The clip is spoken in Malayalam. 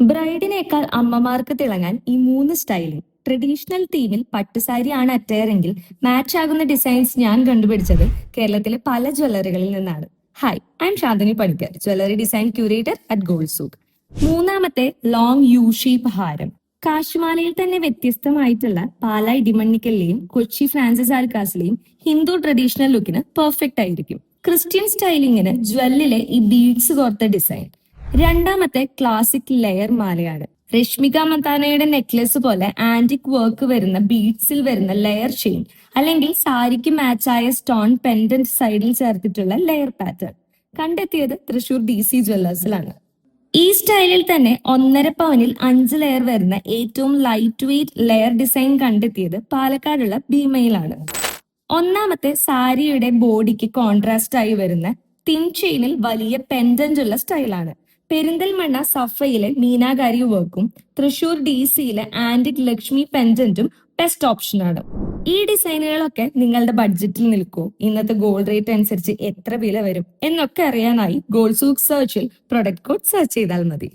ബ്രൈഡിനേക്കാൾ അമ്മമാർക്ക് തിളങ്ങാൻ ഈ മൂന്ന് സ്റ്റൈലും ട്രഡീഷണൽ തീമിൽ പട്ടുസാരി ആണ് അറ്റയറെങ്കിൽ മാച്ച് ആകുന്ന ഡിസൈൻസ് ഞാൻ കണ്ടുപിടിച്ചത് കേരളത്തിലെ പല ജ്വല്ലറികളിൽ നിന്നാണ്. Hi, I am Shanthini Panicker, jewellery design curator at Gold Souk. മൂന്നാമത്തെ ലോങ് യു ഷേപ്പ് ഹാരം. കാശുമാലയിൽ തന്നെ വ്യത്യസ്തമായിട്ടുള്ള പാലാ ഇടിമണ്ണിക്കലിലെയും കൊച്ചി ഫ്രാൻസിസ് ആൽക്കാസിലെയും ഹിന്ദു ട്രഡീഷണൽ ലുക്കിന് പെർഫെക്റ്റ് ആയിരിക്കും. ക്രിസ്ത്യൻ സ്റ്റൈലിങ്ങിന് ജ്വല്ലിലെ ഈ ബീഡ്സ് കോർത്ത ഡിസൈൻ. രണ്ടാമത്തെ ക്ലാസിക് ലെയർ മാലയാണ്. രശ്മിക മന്ദാനയുടെ നെക്ലസ് പോലെ ആന്റിക് വർക്ക് വരുന്ന ബീഡ്സിൽ വരുന്ന ലെയർ ചെയിൻ അല്ലെങ്കിൽ സാരിക്ക് മാച്ചായ സ്റ്റോൺ പെൻഡന്റ് സൈഡിൽ ചേർത്തിട്ടുള്ള ലെയർ പാറ്റേൺ കണ്ടെത്തിയത് തൃശൂർ DC ജ്വല്ലേഴ്സിലാണ്. ഈ സ്റ്റൈലിൽ തന്നെ 1.5 പവനിൽ 5 ലെയർ വരുന്ന ഏറ്റവും ലൈറ്റ് വെയ്റ്റ് ലെയർ ഡിസൈൻ കണ്ടെത്തിയത് പാലക്കാടുള്ള ഭീമയിലാണ്. ഒന്നാമത്തെ സാരിയുടെ ബോഡിക്ക് കോൺട്രാസ്റ്റ് ആയി വരുന്ന തിൻ ചെയിനിൽ വലിയ പെൻഡന്റ് ഉള്ള സ്റ്റൈലാണ്. പെരിന്തൽമണ്ണ സഫയിലെ മീനാകാരി വർക്കും തൃശൂർ DC ആന്റിക് ലക്ഷ്മി പെൻഡന്റും ബെസ്റ്റ് ഓപ്ഷനാണ്. ഈ ഡിസൈനുകളൊക്കെ നിങ്ങളുടെ ബഡ്ജറ്റിൽ നിൽക്കൂ, ഇന്നത്തെ ഗോൾഡ് റേറ്റ് അനുസരിച്ച് എത്ര വില വരും എന്നൊക്കെ അറിയാനായി ഗോൾഡ് സൂക്ക് സെർച്ചിൽ പ്രൊഡക്റ്റ് കോഡ് സെർച്ച് ചെയ്താൽ മതി.